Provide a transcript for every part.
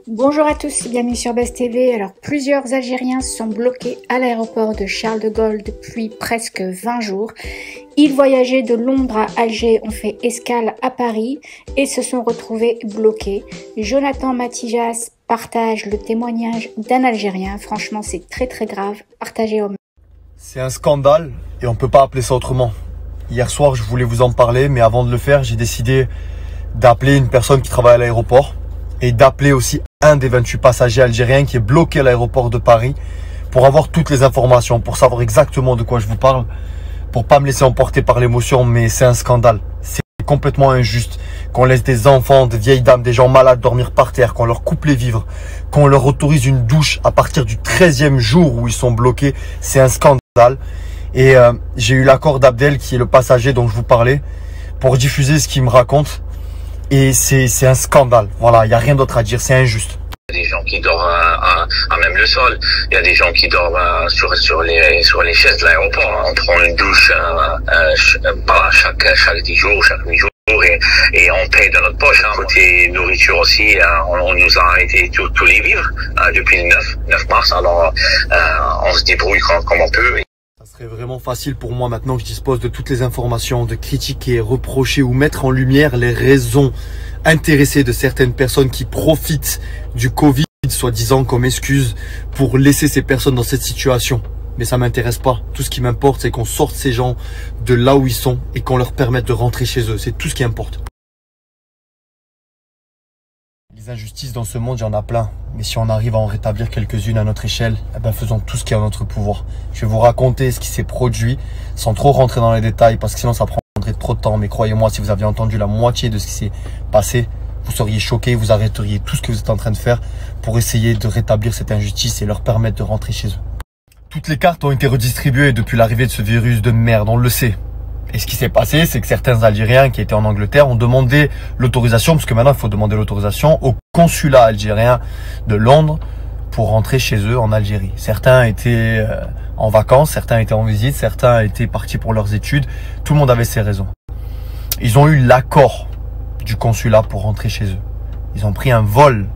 Bonjour à tous, bienvenue sur Buzz TV. Alors, plusieurs Algériens sont bloqués à l'aéroport de Charles de Gaulle depuis presque 20 jours. Ils voyageaient de Londres à Alger, ont fait escale à Paris et se sont retrouvés bloqués. Jonathan Matijas partage le témoignage d'un Algérien. Franchement, c'est très grave. Partagez au maximum. C'est un scandale et on ne peut pas appeler ça autrement. Hier soir, je voulais vous en parler, mais avant de le faire, j'ai décidé d'appeler une personne qui travaille à l'aéroport et d'appeler aussi un des 28 passagers algériens qui est bloqué à l'aéroport de Paris pour avoir toutes les informations, pour savoir exactement de quoi je vous parle, pour pas me laisser emporter par l'émotion, mais c'est un scandale. C'est complètement injuste qu'on laisse des enfants, des vieilles dames, des gens malades dormir par terre, qu'on leur coupe les vivres, qu'on leur autorise une douche à partir du 13e jour où ils sont bloqués. C'est un scandale. Et j'ai eu l'accord d'Abdel, qui est le passager dont je vous parlais, pour diffuser ce qu'il me raconte. Et c'est un scandale. Voilà, il n'y a rien d'autre à dire, c'est injuste. Il y a des gens qui dorment à même le sol. Il y a des gens qui dorment sur les chaises de l'aéroport. On prend une douche chaque 10 jours, chaque 8 jours. Et on paye de notre poche. Côté nourriture aussi, on nous a arrêté tous les vivres depuis le 9 mars. Alors on se débrouille comme on peut. Ça serait vraiment facile pour moi, maintenant que je dispose de toutes les informations, de critiquer, reprocher ou mettre en lumière les raisons intéressées de certaines personnes qui profitent du Covid, soi-disant comme excuse, pour laisser ces personnes dans cette situation. Mais ça m'intéresse pas. Tout ce qui m'importe, c'est qu'on sorte ces gens de là où ils sont et qu'on leur permette de rentrer chez eux. C'est tout ce qui importe. Les injustices dans ce monde, il y en a plein. Mais si on arrive à en rétablir quelques-unes à notre échelle, eh ben faisons tout ce qui est en notre pouvoir. Je vais vous raconter ce qui s'est produit sans trop rentrer dans les détails parce que sinon ça prendrait trop de temps. Mais croyez-moi, si vous aviez entendu la moitié de ce qui s'est passé, vous seriez choqués, vous arrêteriez tout ce que vous êtes en train de faire pour essayer de rétablir cette injustice et leur permettre de rentrer chez eux. Toutes les cartes ont été redistribuées depuis l'arrivée de ce virus de merde, on le sait. Et ce qui s'est passé, c'est que certains Algériens qui étaient en Angleterre ont demandé l'autorisation, parce que maintenant il faut demander l'autorisation au consulat algérien de Londres pour rentrer chez eux en Algérie. Certains étaient en vacances, certains étaient en visite, certains étaient partis pour leurs études. Tout le monde avait ses raisons. Ils ont eu l'accord du consulat pour rentrer chez eux. Ils ont pris un vol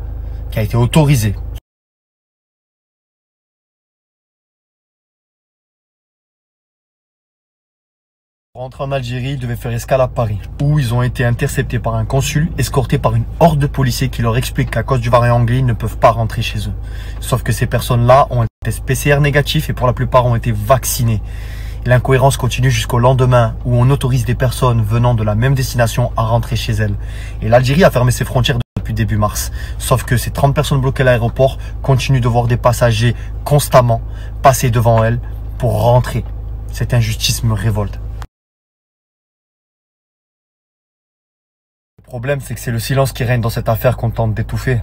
qui a été autorisé. Pour rentrer en Algérie, ils devaient faire escale à Paris, où ils ont été interceptés par un consul, escortés par une horde de policiers qui leur expliquent qu'à cause du variant anglais, ils ne peuvent pas rentrer chez eux. Sauf que ces personnes-là ont un test PCR négatif et pour la plupart ont été vaccinés. L'incohérence continue jusqu'au lendemain où on autorise des personnes venant de la même destination à rentrer chez elles. Et l'Algérie a fermé ses frontières depuis début mars. Sauf que ces 30 personnes bloquées à l'aéroport continuent de voir des passagers constamment passer devant elles pour rentrer. Cette injustice me révolte. Le problème, c'est que c'est le silence qui règne dans cette affaire qu'on tente d'étouffer.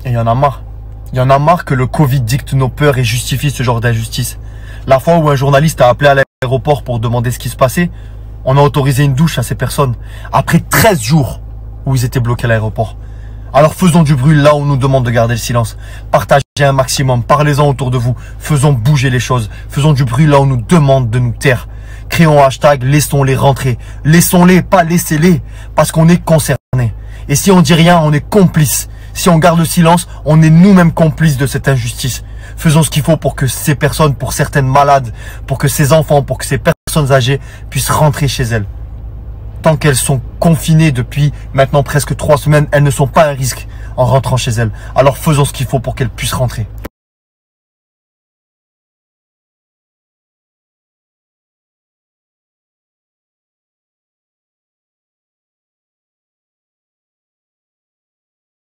Et il y en a marre. Il y en a marre que le Covid dicte nos peurs et justifie ce genre d'injustice. La fois où un journaliste a appelé à l'aéroport pour demander ce qui se passait, on a autorisé une douche à ces personnes. Après 13 jours où ils étaient bloqués à l'aéroport. Alors faisons du bruit là où on nous demande de garder le silence. Partagez un maximum, parlez-en autour de vous. Faisons bouger les choses. Faisons du bruit là où on nous demande de nous taire. Créons un hashtag, laissons-les rentrer. Laissons-les, pas laissez-les, parce qu'on est concernés. Et si on dit rien, on est complice. Si on garde le silence, on est nous-mêmes complices de cette injustice. Faisons ce qu'il faut pour que ces personnes, pour certaines malades, pour que ces enfants, pour que ces personnes âgées puissent rentrer chez elles. Tant qu'elles sont confinées depuis maintenant presque 3 semaines, elles ne sont pas un risque en rentrant chez elles. Alors faisons ce qu'il faut pour qu'elles puissent rentrer.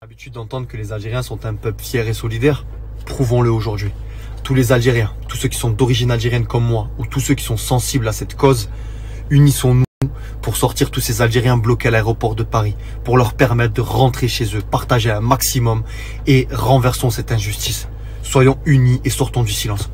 L'habitude d'entendre que les Algériens sont un peuple fier et solidaire, prouvons-le aujourd'hui. Tous les Algériens, tous ceux qui sont d'origine algérienne comme moi, ou tous ceux qui sont sensibles à cette cause, unissons-nous pour sortir tous ces Algériens bloqués à l'aéroport de Paris, pour leur permettre de rentrer chez eux, partager un maximum et renversons cette injustice. Soyons unis et sortons du silence.